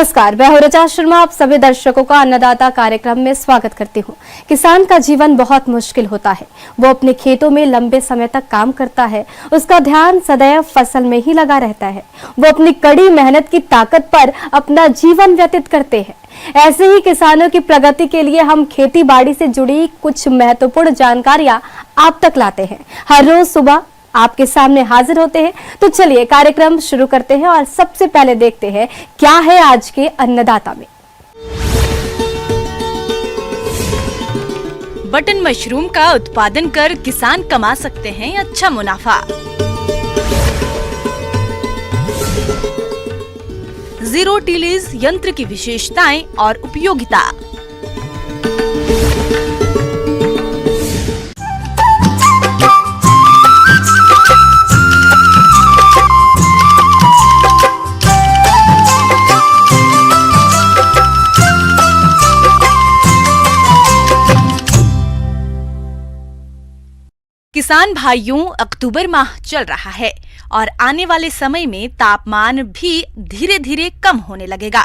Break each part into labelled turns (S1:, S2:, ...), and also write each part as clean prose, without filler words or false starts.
S1: नमस्कार, मैं ऋचा शर्मा आप सभी दर्शकों का अन्नदाता कार्यक्रम में स्वागत करती हूं। किसान का जीवन बहुत मुश्किल होता है। वो अपने खेतों में लंबे समय तक काम करता है, उसका ध्यान सदैव फसल में ही लगा रहता है। वो अपनी कड़ी मेहनत की ताकत पर अपना जीवन व्यतीत करते हैं। ऐसे ही किसानों की प्रगति के लिए हम खेती बाड़ी से जुड़ी कुछ महत्वपूर्ण जानकारियां आप तक लाते हैं। हर रोज सुबह आपके सामने हाजिर होते हैं। तो चलिए कार्यक्रम शुरू करते हैं और सबसे पहले देखते हैं क्या है आज के अन्नदाता में।
S2: बटन मशरूम का उत्पादन कर किसान कमा सकते हैं अच्छा मुनाफा। जीरो टिलीज यंत्र की विशेषताएं और उपयोगिता। किसान भाइयों, अक्टूबर माह चल रहा है और आने वाले समय में तापमान भी धीरे धीरे कम होने लगेगा।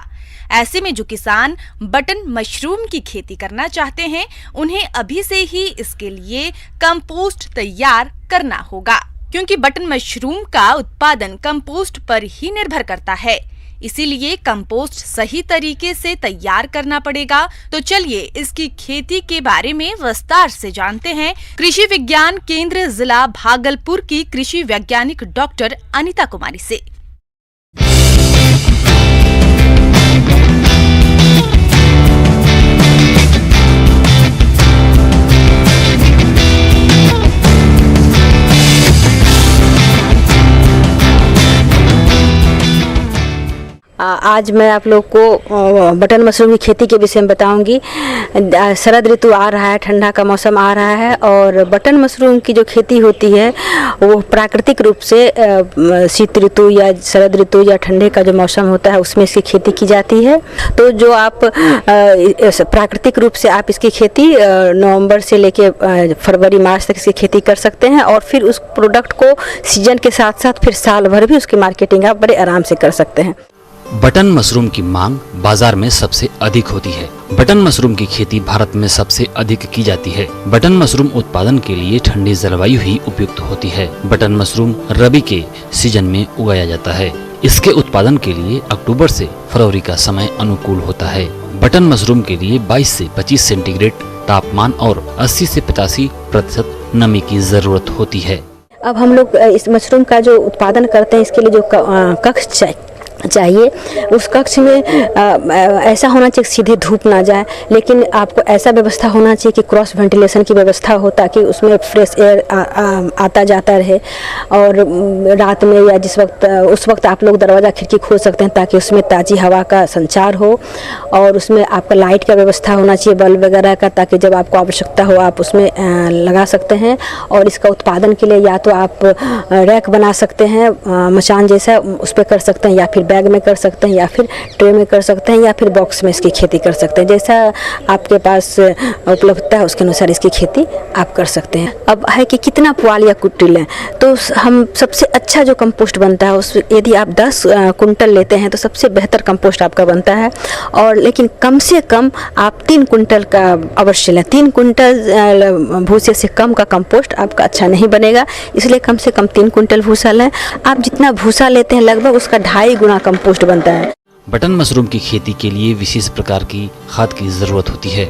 S2: ऐसे में जो किसान बटन मशरूम की खेती करना चाहते हैं, उन्हें अभी से ही इसके लिए कंपोस्ट तैयार करना होगा, क्योंकि बटन मशरूम का उत्पादन कंपोस्ट पर ही निर्भर करता है। इसीलिए कंपोस्ट सही तरीके से तैयार करना पड़ेगा। तो चलिए इसकी खेती के बारे में विस्तार से जानते हैं कृषि विज्ञान केंद्र जिला भागलपुर की कृषि वैज्ञानिक डॉक्टर अनीता कुमारी से।
S3: आज मैं आप लोग को बटन मशरूम की खेती के विषय में बताऊंगी। शरद ऋतु आ रहा है, ठंडा का मौसम आ रहा है और बटन मशरूम की जो खेती होती है वो प्राकृतिक रूप से शीत ऋतु या शरद ऋतु या ठंडे का जो मौसम होता है उसमें इसकी खेती की जाती है। तो जो आप प्राकृतिक रूप से आप इसकी खेती नवंबर से लेके फरवरी मार्च तक इसकी खेती कर सकते हैं और फिर उस प्रोडक्ट को सीजन के साथ साथ फिर साल भर भी उसकी मार्केटिंग आप बड़े आराम से कर सकते हैं।
S4: बटन मशरूम की मांग बाजार में सबसे अधिक होती है। बटन मशरूम की खेती भारत में सबसे अधिक की जाती है। बटन मशरूम उत्पादन के लिए ठंडी जलवायु ही उपयुक्त होती है। बटन मशरूम रबी के सीजन में उगाया जाता है। इसके उत्पादन के लिए अक्टूबर से फरवरी का समय अनुकूल होता है। बटन मशरूम के लिए 22 से 25 सेंटीग्रेड तापमान और 80 से 85% नमी की जरूरत होती है।
S3: अब हम लोग इस मशरूम का जो उत्पादन करते हैं इसके लिए जो कक्ष चाहिए उस कक्ष में ऐसा होना चाहिए सीधे धूप ना जाए, लेकिन आपको ऐसा व्यवस्था होना चाहिए कि क्रॉस वेंटिलेशन की व्यवस्था हो ताकि उसमें फ्रेश एयर आता जाता रहे। और रात में या उस वक्त आप लोग दरवाज़ा खिड़की खोल सकते हैं ताकि उसमें ताज़ी हवा का संचार हो। और उसमें आपका लाइट का व्यवस्था होना चाहिए, बल्ब वगैरह का, ताकि जब आपको आवश्यकता हो आप उसमें लगा सकते हैं। और इसका उत्पादन के लिए या तो आप रैक बना सकते हैं, मचान जैसा उस पर कर सकते हैं, या फिर बैग में कर सकते हैं, या फिर ट्रे में कर सकते हैं, या फिर बॉक्स में इसकी खेती कर सकते हैं। जैसा आपके पास उपलब्धता है उसके अनुसार इसकी खेती आप कर सकते हैं। अब है कि कितना पुआल या कुट्टी लें, तो हम सबसे अच्छा जो कंपोस्ट बनता है उस यदि आप 10 कुंटल लेते हैं तो सबसे बेहतर कंपोस्ट आपका बनता है। और लेकिन कम से कम आप 3 कुंटल का अवश्य लें। 3 कुंटल भूसे से कम का कंपोस्ट आपका अच्छा नहीं बनेगा, इसलिए कम से कम 3 कुंटल भूसा लें। आप जितना भूसा लेते हैं लगभग उसका 2.5 गुना कंपोस्ट बनता है।
S4: बटन मशरूम की खेती के लिए विशेष प्रकार की खाद की जरूरत होती है,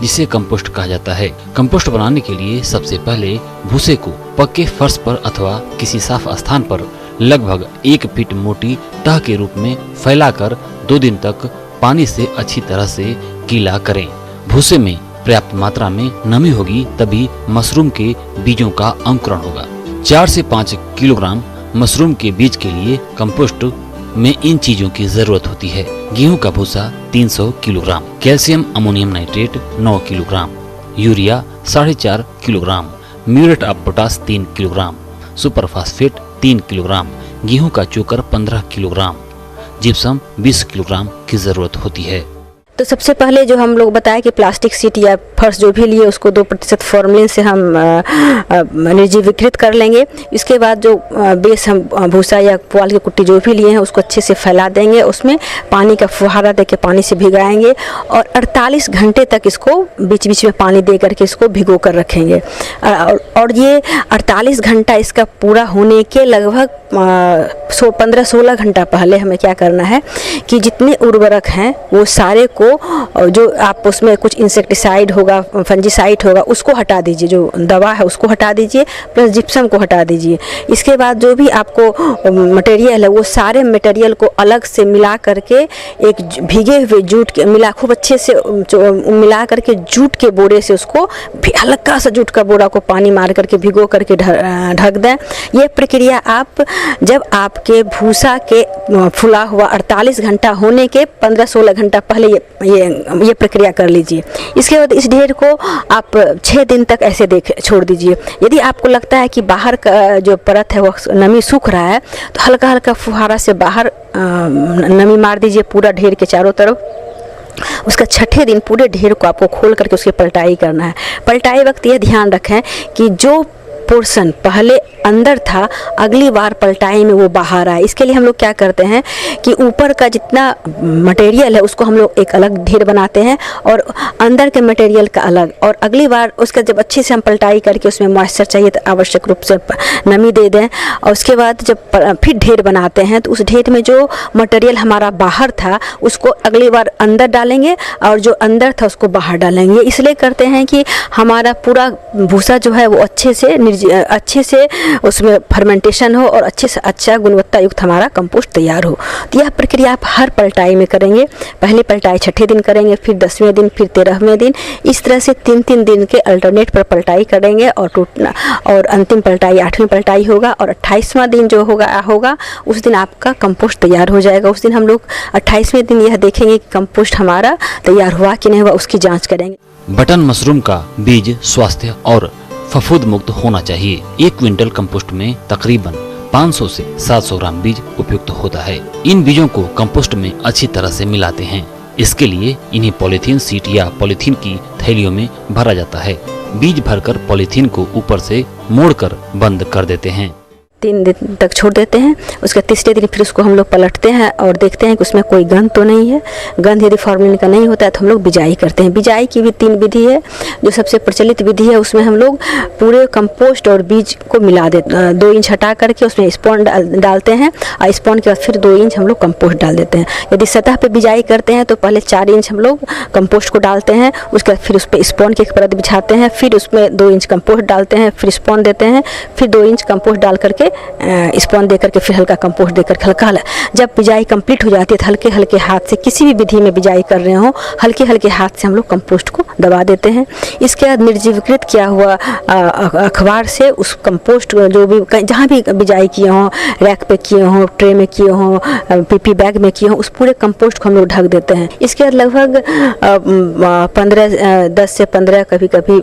S4: जिसे कंपोस्ट कहा जाता है। कंपोस्ट बनाने के लिए सबसे पहले भूसे को पक्के फर्श पर अथवा किसी साफ स्थान पर लगभग 1 फीट मोटी तह के रूप में फैलाकर 2 दिन तक पानी से अच्छी तरह से गीला करें। भूसे में पर्याप्त मात्रा में नमी होगी तभी मशरूम के बीजों का अंकुरण होगा। 4 से 5 किलोग्राम मशरूम के बीज के लिए कंपोस्ट में इन चीजों की जरूरत होती है। गेहूं का भूसा 300 kilogram, calcium ammonium nitrate 9 kilogram, urea 4.5 kilogram, muriate of potash 3 kilogram, super phosphate 3 kilogram, गेहूं का चोकर 15 किलोग्राम, जिप्सम 20 किलोग्राम की जरूरत होती है।
S3: तो सबसे पहले जो हम लोग बताया कि प्लास्टिक शीट या फर्श जो भी लिए उसको 2% फॉर्मलिन से हम निर्जीवीकृत कर लेंगे। इसके बाद जो बेस हम भूसा या पुआल की कुट्टी जो भी लिए हैं उसको अच्छे से फैला देंगे, उसमें पानी का फुहारा देके पानी से भिगाएंगे और 48 घंटे तक इसको बीच बीच में पानी दे करके इसको भिगो कर रखेंगे। और ये 48 घंटा इसका पूरा होने के लगभग 15-16 घंटा पहले हमें क्या करना है कि जितने उर्वरक हैं वो सारे को, जो आप उसमें कुछ इंसेक्टिसाइड होगा, फंजीसाइड होगा, उसको हटा दीजिए, जो दवा है उसको हटा दीजिए, प्लस जिप्सम को हटा दीजिए। इसके बाद जो भी आपको मटेरियल है वो सारे मटेरियल को अलग से मिला करके एक भीगे हुए जूट के खूब अच्छे से मिला करके जूट के बोरे से उसको हल्का सा जूट का बोरा को पानी मार करके भिगो करके ढक दें। ये प्रक्रिया आप जब आपके भूसा के फुला हुआ 48 घंटा होने के 15-16 घंटा पहले ये प्रक्रिया कर लीजिए। इसके बाद इस ढेर को आप 6 दिन तक ऐसे छोड़ दीजिए। यदि आपको लगता है कि बाहर का जो परत है वो नमी सूख रहा है तो हल्का हल्का फुहारा से बाहर नमी मार दीजिए पूरा ढेर के चारों तरफ। उसका 6ठे दिन पूरे ढेर को आपको खोल करके उसकी पलटाई करना है। पलटाई वक्त यह ध्यान रखें कि जो पोर्शन पहले अंदर था अगली बार पलटाई में वो बाहर आए। इसके लिए हम लोग क्या करते हैं कि ऊपर का जितना मटेरियल है उसको हम लोग एक अलग ढेर बनाते हैं और अंदर के मटेरियल का अलग, और अगली बार उसका जब अच्छे से हम पलटाई करके उसमें मॉइस्चर चाहिए तो आवश्यक रूप से नमी दे दें। और उसके बाद जब फिर ढेर बनाते हैं तो उस ढेर में जो मटेरियल हमारा बाहर था उसको अगली बार अंदर डालेंगे और जो अंदर था उसको बाहर डालेंगे। इसलिए करते हैं कि हमारा पूरा भूसा जो है वो अच्छे से उसमें फर्मेंटेशन हो और अच्छे से अच्छा गुणवत्ता युक्त हमारा कंपोस्ट तैयार हो। तो यह प्रक्रिया आप हर पलटाई में करेंगे। पहली पलटाई 6ठे दिन करेंगे, फिर 10वें दिन, फिर 13वें दिन, इस तरह से 3-3 दिन के अल्टरनेट पर पलटाई करेंगे और अंतिम पलटाई 8वीं पलटाई होगा और 28वां दिन जो होगा उस दिन आपका कंपोस्ट तैयार हो जाएगा। उस दिन हम लोग 28वें दिन यह देखेंगे कि कंपोस्ट हमारा तैयार हुआ कि नहीं हुआ, उसकी जाँच करेंगे।
S4: बटन मशरूम का बीज स्वास्थ्य और फफूंद मुक्त होना चाहिए। 1 क्विंटल कंपोस्ट में तकरीबन 500 से 700 ग्राम बीज उपयुक्त होता है। इन बीजों को कंपोस्ट में अच्छी तरह से मिलाते हैं। इसके लिए इन्हें पॉलीथीन सीट या पॉलीथीन की थैलियों में भरा जाता है। बीज भरकर पॉलीथीन को ऊपर से मोड़कर बंद कर देते हैं।
S3: 3 दिन तक छोड़ देते हैं। उसके तीसरे दिन फिर उसको हम लोग पलटते हैं और देखते हैं कि उसमें कोई गंध तो नहीं है। गंध यदि फॉर्मेलिन का नहीं होता है तो हम लोग बिजाई करते हैं। बिजाई की भी 3 विधि है। जो सबसे प्रचलित विधि है उसमें हम लोग पूरे कंपोस्ट और बीज को मिला देते 2 इंच हटा करके उसमें स्पॉन डालते हैं और स्पॉन के बाद फिर 2 इंच हम लोग कंपोस्ट डाल देते हैं। यदि सतह पर बिजाई करते हैं तो पहले 4 इंच हम लोग कंपोस्ट को डालते हैं, उसके बाद फिर उस पर स्पॉन की एक परत बिछाते हैं, फिर उसमें 2 इंच कंपोस्ट डालते हैं, फिर स्पॉन देते हैं, फिर 2 इंच कंपोस्ट डाल करके स्पॉन दे करके फिर हल्का कंपोस्ट देकर हल्का जब बिजाई कंप्लीट हो जाती है तो हल्के हल्के हाथ से, किसी भी विधि में बिजाई कर रहे हो, हल्के हल्के हाथ से हम लोग कंपोस्ट को दबा देते हैं। इसके बाद निर्जीवीकृत किया हुआ अखबार से उस कंपोस्ट जो भी जहाँ भी बिजाई किए हों, रैक पे किए हों, ट्रे में किए हों, पीपी बैग में किए हों, उस पूरे कंपोस्ट को हम लोग ढक देते हैं। इसके बाद लगभग 10 से 15 कभी कभी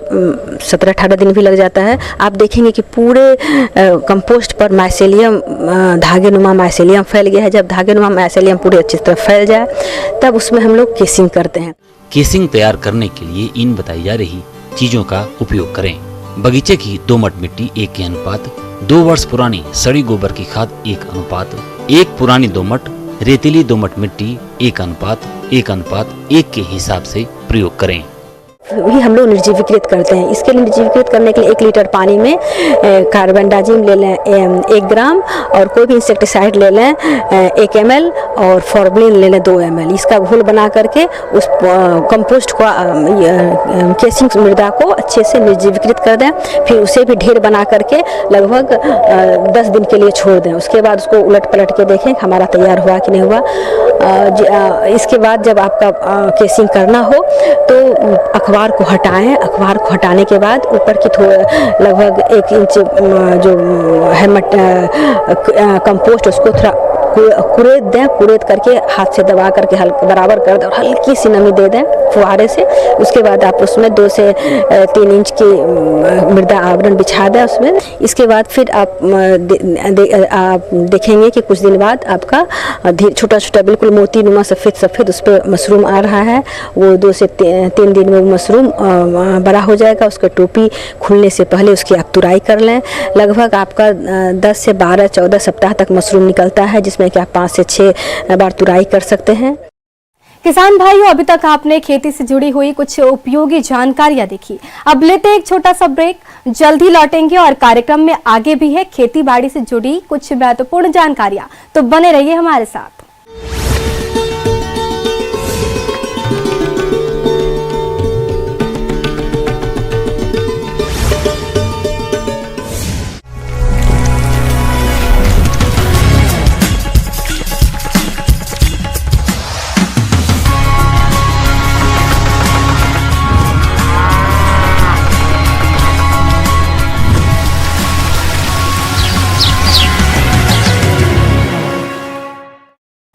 S3: 17-18 दिन भी लग जाता है। आप देखेंगे कि पूरे कंपोस्ट पर माइसेलियम धागे नुमा माइसेलियम फैल गया है। जब धागे नुमा माइसेलियम पूरे अच्छी तरह फैल जाए तब उसमें हम लोग केसिंग करते हैं।
S4: केसिंग तैयार करने के लिए इन बताई जा रही चीजों का उपयोग करें। बगीचे की दोमट मिट्टी 1 के अनुपात, 2 वर्ष पुरानी सड़ी गोबर की खाद 1 अनुपात, 1 पुरानी दोमट रेतीली दोमट मिट्टी 1 अनुपात 1 के हिसाब से प्रयोग करें।
S3: भी हम लोग निर्जीवीकृत करते हैं। इसके लिए निर्जीवीकृत करने के लिए 1 लीटर पानी में कार्बेंडाजिम ले लें 1 ग्राम और कोई भी इंसेक्टिसाइड ले लें 1 ml और फॉर्मलिन ले लें 2 ml। इसका घोल बना करके उस कंपोस्ट को केसिंग मृदा को अच्छे से निर्जीवीकृत कर दें। फिर उसे भी ढेर बना करके लगभग 10 दिन के लिए छोड़ दें। उसके बाद उसको उलट पलट के देखें कि हमारा तैयार हुआ कि नहीं हुआ। इसके बाद जब आपका केसिंग करना हो तो अखबार को हटाएं। अखबार को हटाने के बाद ऊपर की लगभग 1 इंच जो है कंपोस्ट उसको थोड़ा कुरेद दें, कुरेद करके हाथ से दबा करके हल्का बराबर कर दें और हल्की सी नमी दे दें फुहारे से। उसके बाद आप उसमें 2 से 3 इंच की मृदा आवरण बिछा दें उसमें। इसके बाद फिर आप देखेंगे कि कुछ दिन बाद आपका छोटा छोटा बिल्कुल मोती नुमा सफ़ेद उस पर मशरूम आ रहा है। वो 2 से 3 दिन में मशरूम बड़ा हो जाएगा। उसका टोपी खुलने से पहले उसकी आप तुराई कर लें। लगभग आपका 10 से 12-14 सप्ताह तक मशरूम निकलता है, जिसमें कि आप 5 से 6 बार तुराई कर सकते हैं।
S1: किसान भाइयों, अभी तक आपने खेती से जुड़ी हुई कुछ उपयोगी जानकारियां देखी। अब लेते एक छोटा सा ब्रेक, जल्द ही लौटेंगे और कार्यक्रम में आगे भी है खेती बाड़ी से जुड़ी कुछ महत्वपूर्ण जानकारियां, तो बने रहिए हमारे साथ।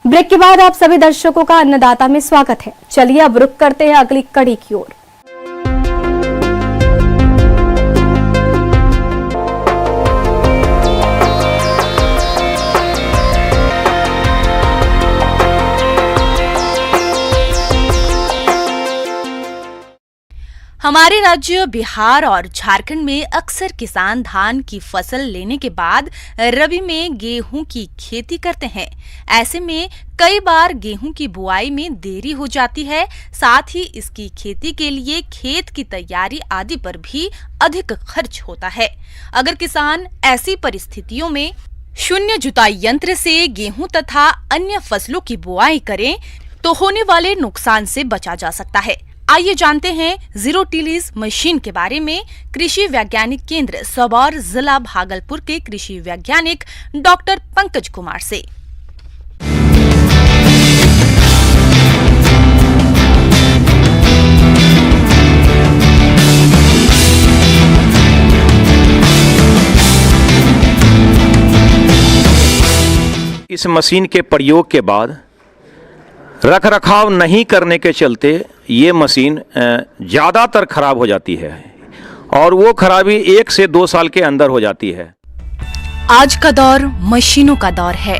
S1: ब्रेक के बाद आप सभी दर्शकों का अन्नदाता में स्वागत है। चलिए अब रुक करते हैं अगली कड़ी की ओर।
S2: हमारे राज्य बिहार और झारखंड में अक्सर किसान धान की फसल लेने के बाद रबी में गेहूं की खेती करते हैं। ऐसे में कई बार गेहूं की बुआई में देरी हो जाती है। साथ ही इसकी खेती के लिए खेत की तैयारी आदि पर भी अधिक खर्च होता है। अगर किसान ऐसी परिस्थितियों में शून्य जुताई यंत्र से गेहूं तथा अन्य फसलों की बुआई करें तो होने वाले नुकसान से बचा जा सकता है। आइए जानते हैं जीरो टिलेज मशीन के बारे में कृषि वैज्ञानिक केंद्र सबौर जिला भागलपुर के कृषि वैज्ञानिक डॉक्टर पंकज कुमार से।
S5: इस मशीन के प्रयोग के बाद रख रखाव नहीं करने के चलते ये मशीन ज़्यादातर खराब हो जाती है और वो खराबी 1 से 2 साल के अंदर हो जाती है।
S2: आज का दौर मशीनों का दौर है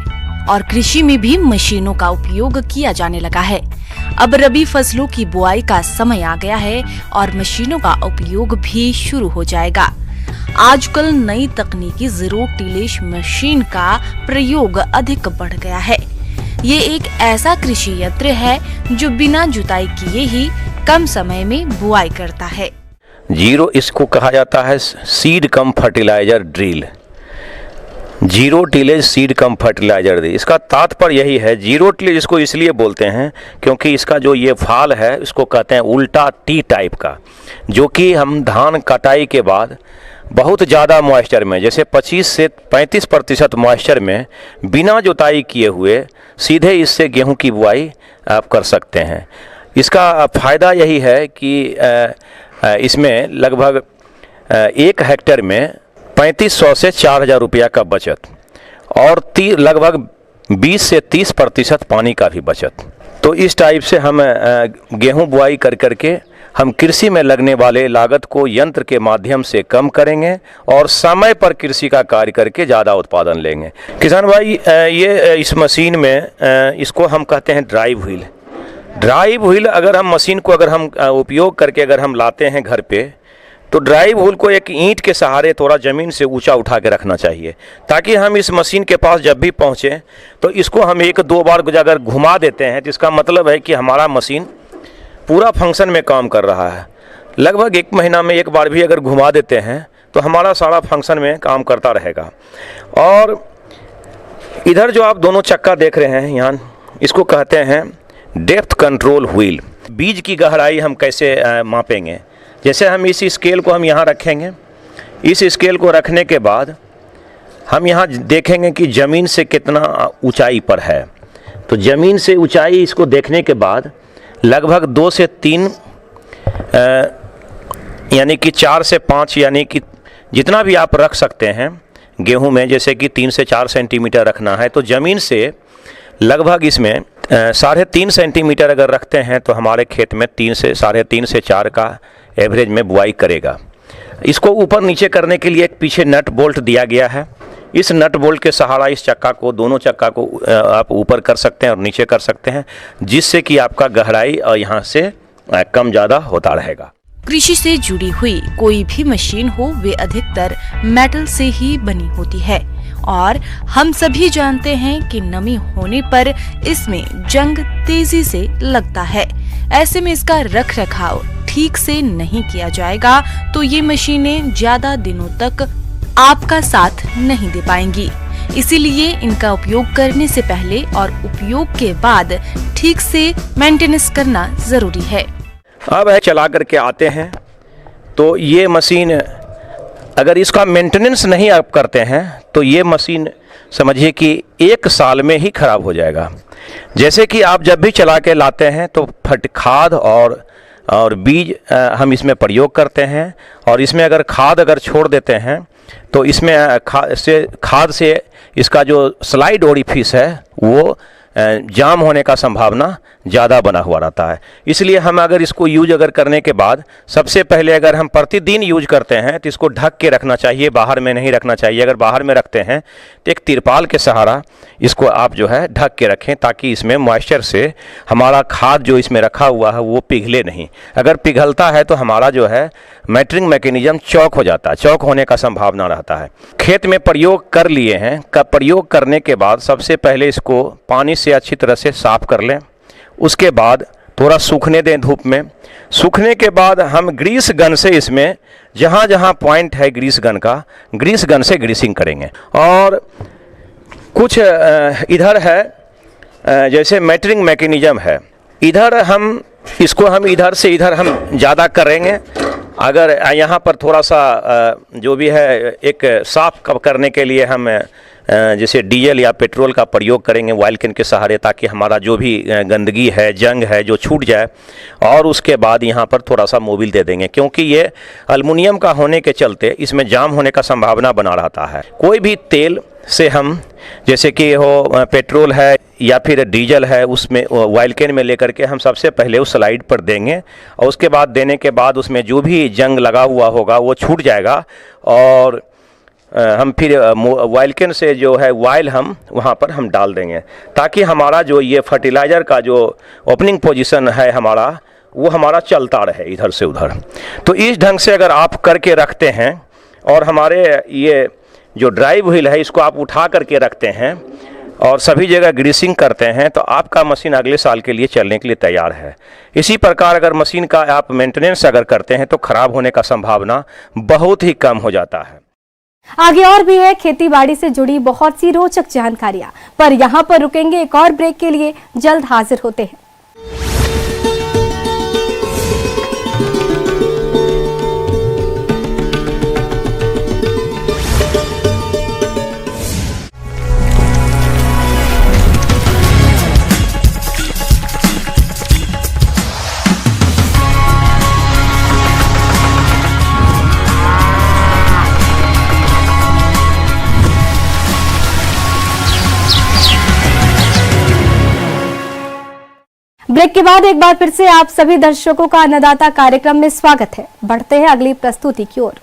S2: और कृषि में भी मशीनों का उपयोग किया जाने लगा है। अब रबी फसलों की बुआई का समय आ गया है और मशीनों का उपयोग भी शुरू हो जाएगा। आजकल नई तकनीकी जीरो टिलेज मशीन का प्रयोग अधिक बढ़ गया है। ये एक ऐसा कृषि यंत्र है जो बिना जुताई किए ही कम समय में बुआई करता है।
S5: जीरो इसको कहा जाता है seed cum fertiliser drill, zero tillage seed cum fertiliser drill. इसका तात्पर्य यही है, जीरो टिलेज इसको इसलिए बोलते हैं क्योंकि इसका जो ये फाल है इसको कहते हैं उल्टा टी टाइप का, जो कि हम धान कटाई के बाद बहुत ज़्यादा मॉइस्चर में, जैसे 25 से 35% मॉइस्चर में बिना जुताई किए हुए सीधे इससे गेहूं की बुआई आप कर सकते हैं। इसका फ़ायदा यही है कि इसमें लगभग 1 हेक्टेयर में 3500 से 4000 रुपया का बचत और लगभग 20 से 30% पानी का भी बचत। तो इस टाइप से हम गेहूं बुआई कर करके हम कृषि में लगने वाले लागत को यंत्र के माध्यम से कम करेंगे और समय पर कृषि का कार्य करके ज़्यादा उत्पादन लेंगे। किसान भाई, ये इस मशीन में इसको हम कहते हैं ड्राइव व्हील। ड्राइव व्हील अगर हम मशीन को अगर हम उपयोग करके अगर हम लाते हैं घर पे, तो ड्राइव व्हील को एक ईंट के सहारे थोड़ा ज़मीन से ऊंचा उठा के रखना चाहिए, ताकि हम इस मशीन के पास जब भी पहुँचें तो इसको हम 1-2 बार अगर घुमा देते हैं तो इसका मतलब है कि हमारा मशीन पूरा फंक्शन में काम कर रहा है। लगभग 1 महीना में 1 बार भी अगर घुमा देते हैं तो हमारा सारा फंक्शन में काम करता रहेगा। और इधर जो आप दोनों चक्का देख रहे हैं यहाँ, इसको कहते हैं डेप्थ कंट्रोल व्हील। बीज की गहराई हम कैसे मापेंगे, जैसे हम इस स्केल को हम यहाँ रखेंगे, इस स्केल को रखने के बाद हम यहाँ देखेंगे कि ज़मीन से कितना ऊंचाई पर है। तो ज़मीन से ऊंचाई इसको देखने के बाद लगभग 2 से 3 यानी कि 4 से 5 यानी कि जितना भी आप रख सकते हैं, गेहूं में जैसे कि 3 से 4 सेंटीमीटर रखना है, तो ज़मीन से लगभग इसमें 3.5 सेंटीमीटर अगर रखते हैं तो हमारे खेत में 3 से 4 का एवरेज में बुआई करेगा। इसको ऊपर नीचे करने के लिए एक पीछे नट बोल्ट दिया गया है। इस नट बोल्ट के सहारा इस चक्का को, दोनों चक्का को आप ऊपर कर सकते हैं और नीचे कर सकते हैं, जिससे कि आपका गहराई और यहाँ से कम ज़्यादा होता रहेगा।
S2: कृषि से जुड़ी हुई कोई भी मशीन हो, वे अधिकतर मेटल से ही बनी होती है और हम सभी जानते हैं कि नमी होने पर इसमें जंग तेजी से लगता है। ऐसे में इसका रख रखाव ठीक से नहीं किया जाएगा तो ये मशीनें ज्यादा दिनों तक आपका साथ नहीं दे पाएंगी। इसीलिए इनका उपयोग करने से पहले और उपयोग के बाद ठीक से मेंटेनेंस करना जरूरी है।
S5: अब है चला करके आते हैं तो ये मशीन अगर इसका मेंटेनेंस नहीं आप करते हैं तो ये मशीन समझिए कि 1 साल में ही खराब हो जाएगा। जैसे कि आप जब भी चला के लाते हैं तो खाद और बीज हम इसमें प्रयोग करते हैं, और इसमें अगर खाद छोड़ देते हैं तो इसमें खाद से इसका जो स्लाइड ओरिफिस है वो जाम होने का संभावना ज़्यादा बना हुआ रहता है। इसलिए हम अगर इसको यूज करने के बाद सबसे पहले अगर हम प्रतिदिन यूज करते हैं तो इसको ढक के रखना चाहिए, बाहर में नहीं रखना चाहिए। अगर बाहर में रखते हैं तो एक तिरपाल के सहारा इसको आप जो है ढक के रखें, ताकि इसमें मॉइस्चर से हमारा खाद जो इसमें रखा हुआ है वो पिघले नहीं। अगर पिघलता है तो हमारा जो है मैटरिंग मैकेनिज्म चौक हो जाता है, चौक होने का संभावना रहता है। खेत में प्रयोग कर लिए हैं, प्रयोग करने के बाद सबसे पहले इसको पानी से अच्छी तरह से साफ कर लें। उसके बाद थोड़ा सूखने दें धूप में। सूखने के बाद हम ग्रीस गन से इसमें जहाँ जहाँ पॉइंट है ग्रीस गन का, ग्रीस गन से ग्रीसिंग करेंगे। और कुछ इधर है जैसे मैटरिंग मैकेनिज्म है, इधर हम इधर से इधर हम ज़्यादा करेंगे। अगर यहाँ पर थोड़ा सा जो भी है एक साफ करने के लिए हम जैसे डीजल या पेट्रोल का प्रयोग करेंगे ऑयल कैन के सहारे, ताकि हमारा जो भी गंदगी है, जंग है, जो छूट जाए। और उसके बाद यहाँ पर थोड़ा सा मोबिल दे देंगे, क्योंकि ये एल्युमिनियम का होने के चलते इसमें जाम होने का संभावना बना रहता है। कोई भी तेल से हम जैसे कि हो पेट्रोल है या फिर डीजल है, उसमें ऑयल कैन में लेकर के हम सबसे पहले उस स्लाइड पर देंगे, और उसके बाद देने के बाद उसमें जो भी जंग लगा हुआ होगा वो छूट जाएगा। और हम फिर ऑयल कैन से जो है ऑयल हम वहाँ पर हम डाल देंगे, ताकि हमारा जो ये फर्टिलाइज़र का जो ओपनिंग पोजीशन है हमारा, वो हमारा चलता रहे इधर से उधर। तो इस ढंग से अगर आप करके रखते हैं और हमारे ये जो ड्राइव व्हील है इसको आप उठा करके रखते हैं और सभी जगह ग्रीसिंग करते हैं, तो आपका मशीन अगले साल के लिए चलने के लिए तैयार है। इसी प्रकार अगर मशीन का आप मेंटेनेंस अगर करते हैं तो ख़राब होने का संभावना बहुत ही कम हो जाता है।
S1: आगे और भी है खेती बाड़ी से जुड़ी बहुत सी रोचक जानकारियां, पर यहाँ पर रुकेंगे एक और ब्रेक के लिए। जल्द हाजिर होते हैं। ब्रेक के बाद एक बार फिर से आप सभी दर्शकों का अन्नदाता कार्यक्रम में स्वागत है। बढ़ते हैं अगली प्रस्तुति की ओर।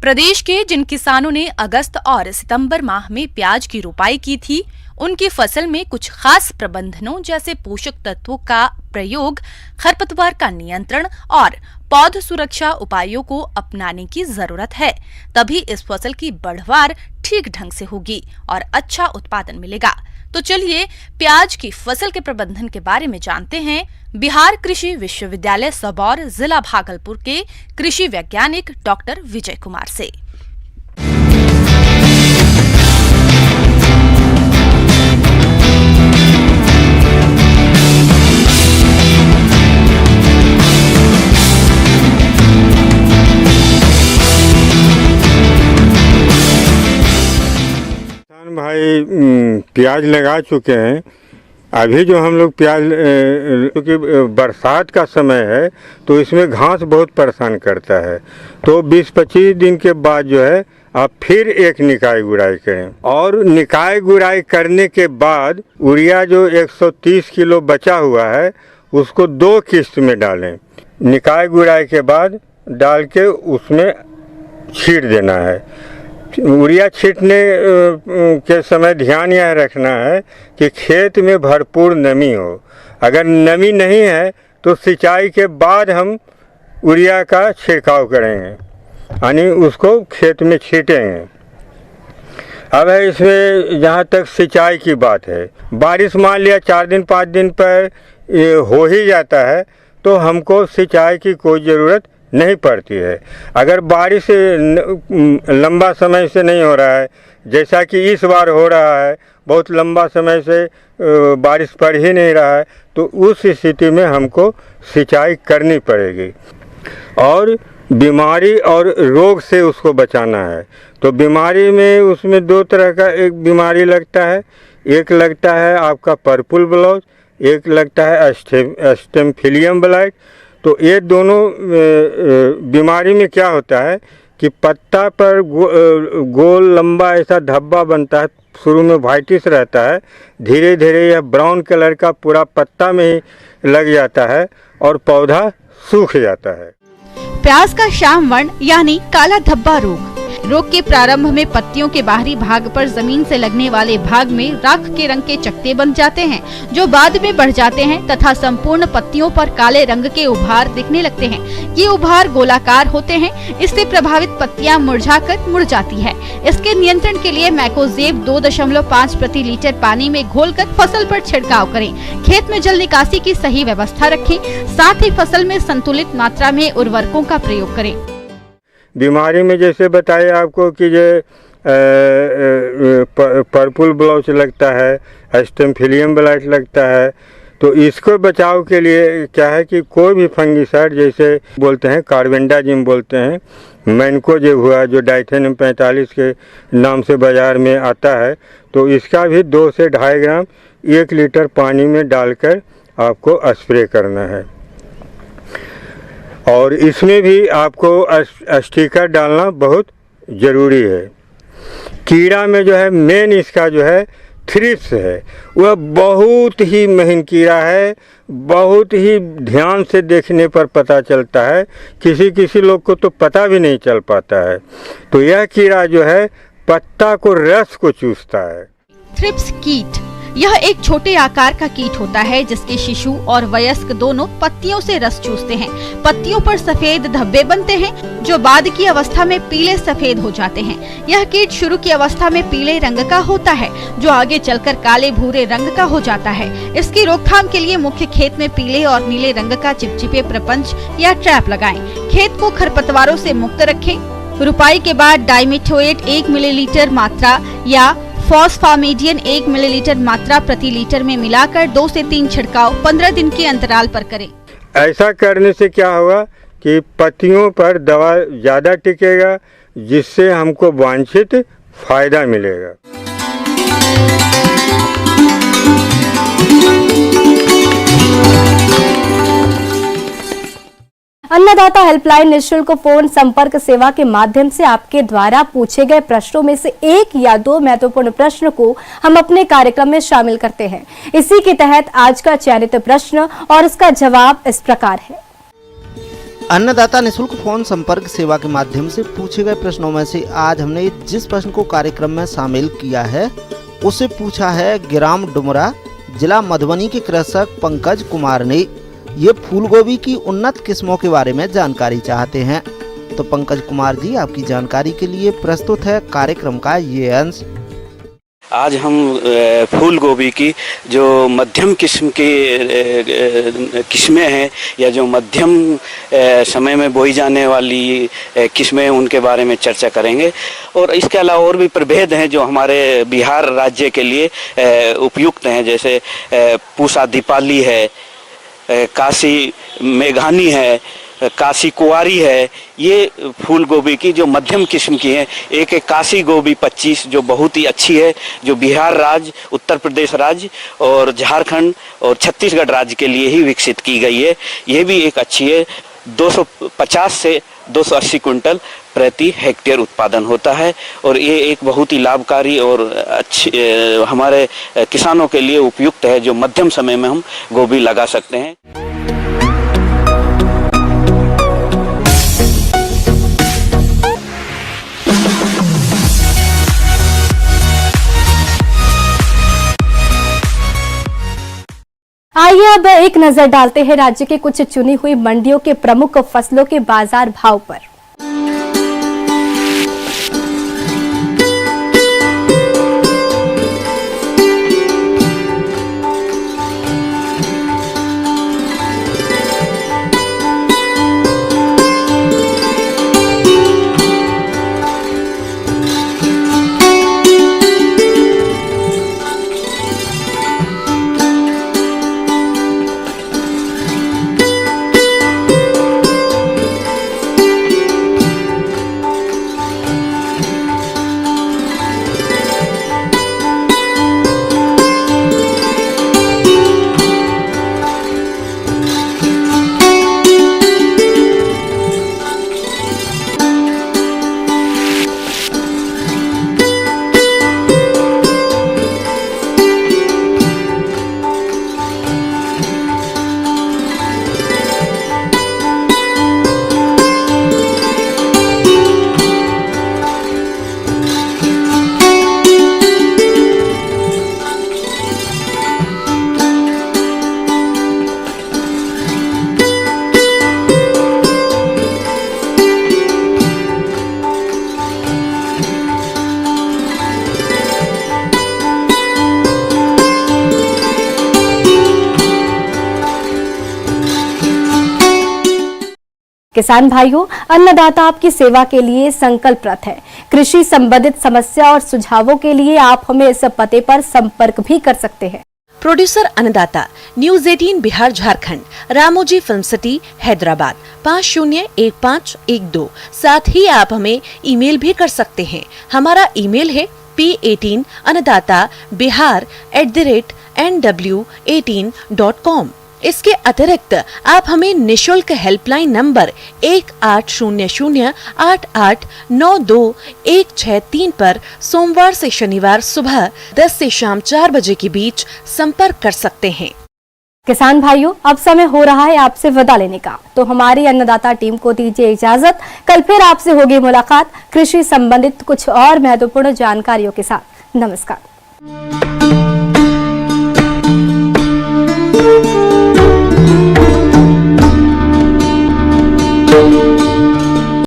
S2: प्रदेश के जिन किसानों ने अगस्त और सितंबर माह में प्याज की रोपाई की थी, उनकी फसल में कुछ खास प्रबंधनों जैसे पोषक तत्वों का प्रयोग, खरपतवार का नियंत्रण और पौध सुरक्षा उपायों को अपनाने की जरूरत है। तभी इस फसल की बढ़वार ठीक ढंग से होगी और अच्छा उत्पादन मिलेगा। तो चलिए प्याज की फसल के प्रबंधन के बारे में जानते हैं बिहार कृषि विश्वविद्यालय सबौर, जिला भागलपुर के कृषि वैज्ञानिक डॉक्टर विजय कुमार से।
S6: भाई प्याज लगा चुके हैं। अभी जो हम लोग प्याज क्योंकि बरसात का समय है तो इसमें घास बहुत परेशान करता है, तो 20-25 दिन के बाद जो है आप फिर एक निकाई गुड़ाई करें, और निकाई गुड़ाई करने के बाद यूरिया जो 130 किलो बचा हुआ है उसको 2 किस्त में डालें। निकाई गुड़ाई के बाद डाल के उसमें छींट देना है। यूरिया छींटने के समय ध्यान यह रखना है कि खेत में भरपूर नमी हो। अगर नमी नहीं है तो सिंचाई के बाद हम यूरिया का छिड़काव करेंगे, यानी उसको खेत में छींटेंगे। अब है इसमें जहाँ तक सिंचाई की बात है, बारिश मान लिया 4 दिन 5 दिन पर हो ही जाता है तो हमको सिंचाई की कोई ज़रूरत नहीं पड़ती है। अगर बारिश लंबा समय से नहीं हो रहा है, जैसा कि इस बार हो रहा है, बहुत लंबा समय से बारिश पड़ ही नहीं रहा है, तो उस स्थिति में हमको सिंचाई करनी पड़ेगी और बीमारी और रोग से उसको बचाना है। तो बीमारी में उसमें 2 तरह का एक बीमारी लगता है, एक लगता है आपका पर्पल ब्लॉच, एक लगता है स्टेमफिलियम ब्लाइट। तो ये दोनों बीमारी में क्या होता है कि पत्ता पर गोल लंबा ऐसा धब्बा बनता है, शुरू में वाइटिस रहता है, धीरे धीरे यह ब्राउन कलर का पूरा पत्ता में ही लग जाता है और पौधा सूख जाता है।
S7: प्याज का श्याम वर्ण यानी काला धब्बा रोग के प्रारंभ में पत्तियों के बाहरी भाग पर जमीन से लगने वाले भाग में राख के रंग के चकत्ते बन जाते हैं, जो बाद में बढ़ जाते हैं तथा संपूर्ण पत्तियों पर काले रंग के उभार दिखने लगते हैं। ये उभार गोलाकार होते हैं। इससे प्रभावित पत्तियां मुरझाकर मुड़ जाती है। इसके नियंत्रण के लिए मैकोजेब 2.5 प्रति लीटर पानी में घोलकर फसल पर छिड़काव करें। खेत में जल निकासी की सही व्यवस्था रखें, साथ ही फसल में संतुलित मात्रा में उर्वरकों का प्रयोग करें।
S6: बीमारी में जैसे बताया आपको कि जो पर्पल ब्लॉच लगता है, स्टेमफिलियम ब्लाइट लगता है, तो इसको बचाव के लिए क्या है कि कोई भी फंगिसाइड जैसे बोलते हैं कार्बेंडाजिम बोलते हैं, मैनकोजेब हुआ जो डाइथेनियम 45 के नाम से बाज़ार में आता है, तो इसका भी 2 से 2.5 ग्राम 1 लीटर पानी में डालकर आपको स्प्रे करना है। और इसमें भी आपको स्टिकर डालना बहुत ज़रूरी है। कीड़ा में जो है मेन इसका जो है थ्रिप्स है, वह बहुत ही महीन कीड़ा है, बहुत ही ध्यान से देखने पर पता चलता है, किसी लोग को तो पता भी नहीं चल पाता है। तो यह कीड़ा जो है पत्ता को रस को चूसता है।
S7: थ्रिप्स कीट यह एक छोटे आकार का कीट होता है जिसके शिशु और वयस्क दोनों पत्तियों से रस चूसते हैं। पत्तियों पर सफेद धब्बे बनते हैं जो बाद की अवस्था में पीले सफेद हो जाते हैं। यह कीट शुरू की अवस्था में पीले रंग का होता है जो आगे चलकर काले भूरे रंग का हो जाता है। इसकी रोकथाम के लिए मुख्य खेत में पीले और नीले रंग का चिपचिपे प्रपंच या ट्रैप लगाएं। खेत को खरपतवारों से मुक्त रखें। रुपाई के बाद डाइमिथोएट 1 मिलीलीटर मात्रा या फॉस्फामेडियन 1 मिलीलीटर मात्रा प्रति लीटर में मिलाकर 2 से 3 छिड़काव 15 दिन के अंतराल पर करें।
S6: ऐसा करने से क्या होगा कि पत्तियों पर दवा ज़्यादा टिकेगा, जिससे हमको वांछित फायदा मिलेगा।
S1: अन्नदाता हेल्पलाइन निःशुल्क फोन संपर्क सेवा के माध्यम से आपके द्वारा पूछे गए प्रश्नों में से 1 या 2 महत्वपूर्ण प्रश्न को हम अपने कार्यक्रम में शामिल करते हैं। इसी के तहत आज का चयनित प्रश्न और उसका जवाब इस प्रकार है।
S8: अन्नदाता निःशुल्क फोन संपर्क सेवा के माध्यम से पूछे गए प्रश्नों में से आज हमने जिस प्रश्न को कार्यक्रम में शामिल किया है उसे पूछा है ग्राम डुमरा, जिला मधुबनी के कृषक पंकज कुमार ने। ये फूल गोभी की उन्नत किस्मों के बारे में जानकारी चाहते हैं। तो पंकज कुमार जी, आपकी जानकारी के लिए प्रस्तुत है कार्यक्रम का ये अंश।
S9: आज हम फूल गोभी की जो मध्यम किस्म की किस्में हैं या जो मध्यम समय में बोई जाने वाली किस्में हैं उनके बारे में चर्चा करेंगे। और इसके अलावा और भी प्रभेद हैं जो हमारे बिहार राज्य के लिए उपयुक्त हैं, जैसे पूसा दीपाली है, काशी मेघानी है, काशी कुंवारी है, ये फूल गोभी की जो मध्यम किस्म की है। एक काशी गोभी 25 जो बहुत ही अच्छी है, जो बिहार राज्य, उत्तर प्रदेश राज्य और झारखंड और छत्तीसगढ़ राज्य के लिए ही विकसित की गई है। ये भी एक अच्छी है। 250 से 280 कुंटल प्रति हेक्टेयर उत्पादन होता है और ये एक बहुत ही लाभकारी और अच्छी हमारे किसानों के लिए उपयुक्त है, जो मध्यम समय में हम गोभी लगा सकते हैं।
S1: आइए अब एक नजर डालते हैं राज्य के कुछ चुनी हुई मंडियों के प्रमुख फसलों के बाजार भाव पर। किसान भाइयों, अन्नदाता आपकी सेवा के लिए संकल्परत है। कृषि संबंधित समस्या और सुझावों के लिए आप हमें इस पते पर संपर्क भी कर सकते हैं।
S10: प्रोड्यूसर अन्नदाता, news 18 Bihar Jharkhand, Ramoji film city Hyderabad 501512। साथ ही आप हमें ईमेल भी कर सकते हैं। हमारा ईमेल है p18annadatabihar@nw18.com। इसके अतिरिक्त आप हमें निशुल्क हेल्पलाइन नंबर 1800889216 पर सोमवार से शनिवार सुबह 10 से शाम 4 बजे के बीच संपर्क कर सकते हैं।
S1: किसान भाइयों, अब समय हो रहा है आपसे विदा लेने का, तो हमारी अन्नदाता टीम को दीजिए इजाजत। कल फिर आपसे होगी मुलाकात कृषि संबंधित कुछ और महत्वपूर्ण जानकारियों के साथ। नमस्कार।